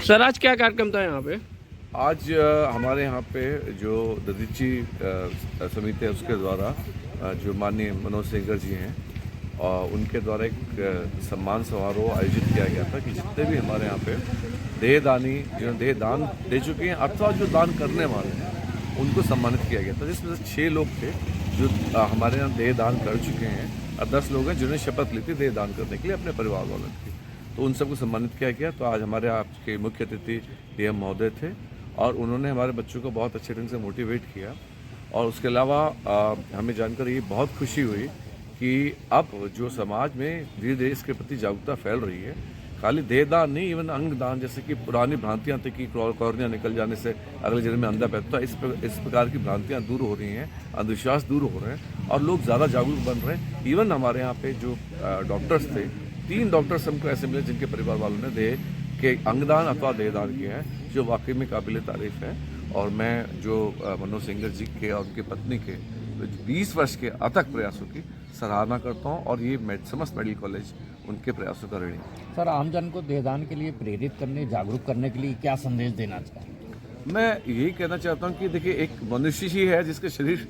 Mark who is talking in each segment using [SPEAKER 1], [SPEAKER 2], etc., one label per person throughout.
[SPEAKER 1] Sir आज क्या कार्यक्रम था यहाँ पे?
[SPEAKER 2] आज हमारे यहाँ पे जो ददीची समिति है उसके द्वारा जो माननीय मनोज सेंगर जी हैं और उनके द्वारा एक सम्मान समारोह आयोजित किया गया था कि जितने भी हमारे यहाँ पे देहदानी जिन्होंने देह दान दे चुके हैं अथवा जो दान करने वाले हैं उनको सम्मानित किया गया था, जिसमें से 6 लोग थे जो हमारे यहाँ देह दान कर चुके हैं और 10 लोग हैं जिन्होंने शपथ ली थी देह दान करने के लिए अपने परिवार वालों की। तो उन सबको सम्मानित किया गया। तो आज हमारे आपके मुख्य अतिथि DM महोदय थे और उन्होंने हमारे बच्चों को बहुत अच्छे ढंग से मोटिवेट किया। और उसके अलावा हमें जानकर ये बहुत खुशी हुई कि अब जो समाज में धीरे धीरे इसके प्रति जागरूकता फैल रही है। खाली देहदान नहीं, इवन अंगदान, जैसे कि पुरानी भ्रांतियाँ थी कि कॉर्निया निकल जाने से अगले जन्म में अंधा पैदा, इस प्रकार की भ्रांतियाँ दूर हो रही हैं, अंधविश्वास दूर हो रहे हैं और लोग ज़्यादा जागरूक बन रहे हैं। इवन हमारे यहाँ पे जो डॉक्टर्स थे, 3 डॉक्टर्स हमको ऐसे मिले जिनके परिवार वालों ने देह के अंगदान अथवा देहदान किया है, जो वाकई में काबिल तारीफ है। और मैं जो मनोज सेंगर जी के और उनकी पत्नी के 20 वर्ष के अथक प्रयासों की सराहना करता हूँ और ये समस्त मेडिकल कॉलेज उनके प्रयासों का ऋणी है।
[SPEAKER 3] सर, आमजन को देहदान के लिए प्रेरित करने, जागरूक करने के लिए क्या संदेश देना चाहेंगे?
[SPEAKER 2] मैं यही कहना चाहता हूँ कि देखिए, एक मनुष्य ही है जिसके शरीर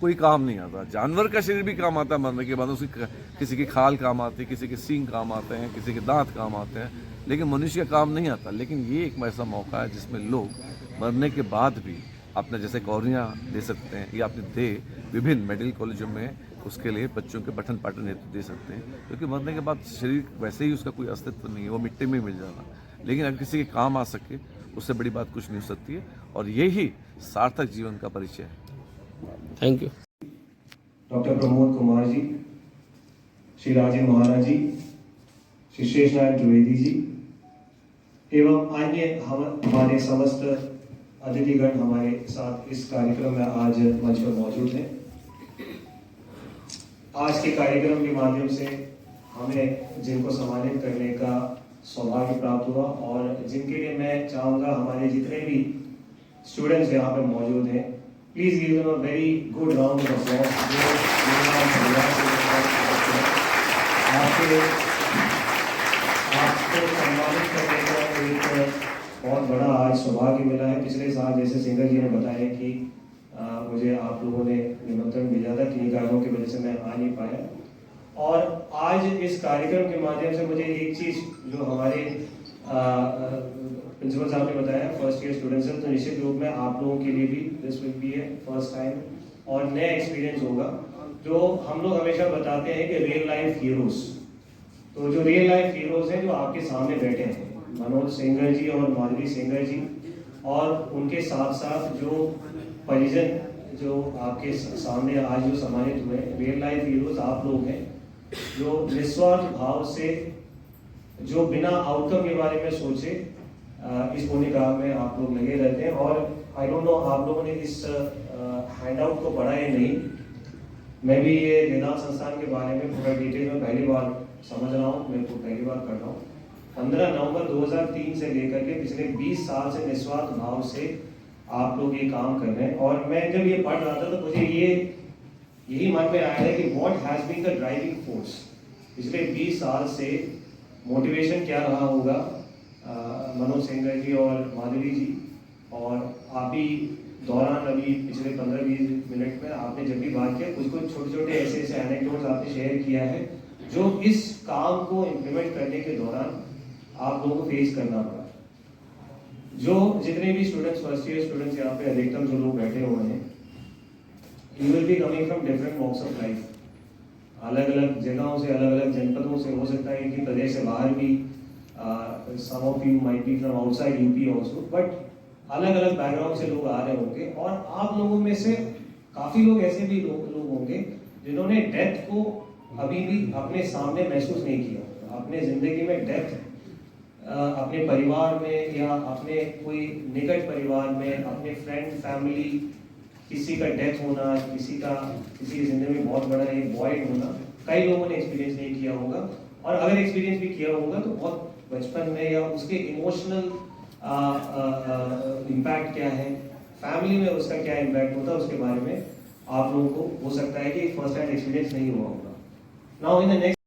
[SPEAKER 2] कोई काम नहीं आता। जानवर का शरीर भी काम आता है मरने के बाद, उसकी किसी की खाल काम आती है, किसी के सींग काम आते हैं, किसी के दांत काम आते हैं, लेकिन मनुष्य का काम नहीं आता। लेकिन ये एक ऐसा मौका है जिसमें लोग मरने के बाद भी अपने जैसे कॉर्निया दे सकते हैं या अपने देह विभिन्न मेडिकल कॉलेजों में उसके लिए बच्चों के पठन पाठन हेतु दे सकते हैं, क्योंकि मरने के बाद शरीर वैसे ही उसका कोई अस्तित्व नहीं है, वो मिट्टी में मिल जाना। लेकिन अगर किसी के काम आ सके उससे बड़ी बात कुछ नहीं हो सकती है और यही सार्थक जीवन का परिचय है।
[SPEAKER 1] Thank you.
[SPEAKER 4] Doctor Pramod Kumar ji, Shri Rajiv Maharaj ji, Shri Shesh Narayan Dwivedi ji एवं अन्य हमारे समस्त अतिथिगण हमारे साथ इस कार्यक्रम में आज मंच पर मौजूद हैं। आज के कार्यक्रम के माध्यम से हमें जिनको सम्मानित करने का सौभाग्य प्राप्त हुआ और जिनके लिए मैं चाहूँगा हमारे जितने भी स्टूडेंट्स यहाँ पर मौजूद हैं, please give them a very good round of applause. आपको सम्मानित करने का एक बहुत बड़ा आज सौभाग्य मिला है। पिछले साल जैसे सिंगर जी ने बताया कि मुझे आप लोगों ने निमंत्रण भेजा था, किन्हीं कारणों की वजह से मैं आ नहीं पाया। और आज इस कार्यक्रम के माध्यम से मुझे एक चीज़ जो हमारे प्रिंसिपल साहब ने बताया, फर्स्ट ईयर स्टूडेंट्स हैं, तो निश्चित रूप में आप लोगों के लिए भी this will be A first time और नया एक्सपीरियंस होगा। जो हम लोग हमेशा बताते हैं कि रियल लाइफ हीरोज, तो जो रियल लाइफ हीरोज हैं जो आपके सामने बैठे हैं, मनोज सेंगर जी और माधुरी सेंगर जी, और उनके साथ साथ जो परिजन जो आपके सामने आज जो सम्मानित हुए, रियल लाइफ हीरोज आप लोग हैं जो निस्वार्थ भाव से, जो बिना आउटकम के बारे में सोचे इस पुण्य काम में आप लोग लगे रहते हैं। और आई डोंट नो आप लोगों ने इस हैंडआउट को पढ़ा या नहीं, मैं भी ये वेदांत संस्थान के बारे में पूरा डिटेल में पहली बार समझ रहा हूँ, मैं पहली बार कर रहा हूँ। 15 नवंबर 2003 से लेकर के पिछले 20 साल से निस्वार्थ भाव से आप लोग ये काम कर रहे हैं। और मैं जब ये पढ़ रहा था तो मुझे यही मन में आया है कि what has been the driving force पिछले 20 साल से, मोटिवेशन क्या रहा होगा मनोज सेंगर जी और माधुरी जी। और आप ही दौरान अभी पिछले 15-20 मिनट में आपने जब भी बात किया, कुछ छोटे छोटे ऐसे एनेक्डोट्स आपने शेयर किया है जो इस काम को इम्प्लीमेंट करने के दौरान आप लोगों को फेस करना पड़ा। जो जितने भी स्टूडेंट्स, फर्स्ट ईयर स्टूडेंट्स यहाँ पे अधिकतम जो लोग बैठे हुए हैं, you will be coming from different walks of life, अलग अलग जगहों से, अलग अलग जनपदों से, हो सकता है कि प्रदेश से बाहर भी, some of you might be from outside UP also, but अलग अलग बैकग्राउंड से लोग आ रहे होंगे। और आप लोगों में से काफी लोग ऐसे भी लोग होंगे जिन्होंने डेथ को अभी भी अपने सामने महसूस नहीं किया। अपने जिंदगी में डेथ अपने परिवार में या अपने कोई निकट परिवार में, अपने फ्रेंड फैमिली, किसी का डेथ होना, किसी की जिंदगी में बहुत बड़ा एक वॉइड होना, कई लोगों ने एक्सपीरियंस नहीं किया होगा। और अगर एक्सपीरियंस भी किया होगा तो बहुत बचपन में, या उसके इमोशनल इम्पैक्ट क्या है, फैमिली में उसका क्या इम्पैक्ट होता है, उसके बारे में आप लोगों को हो सकता है कि फर्स्ट हैंड एक्सपीरियंस नहीं हुआ होगा। Now in the next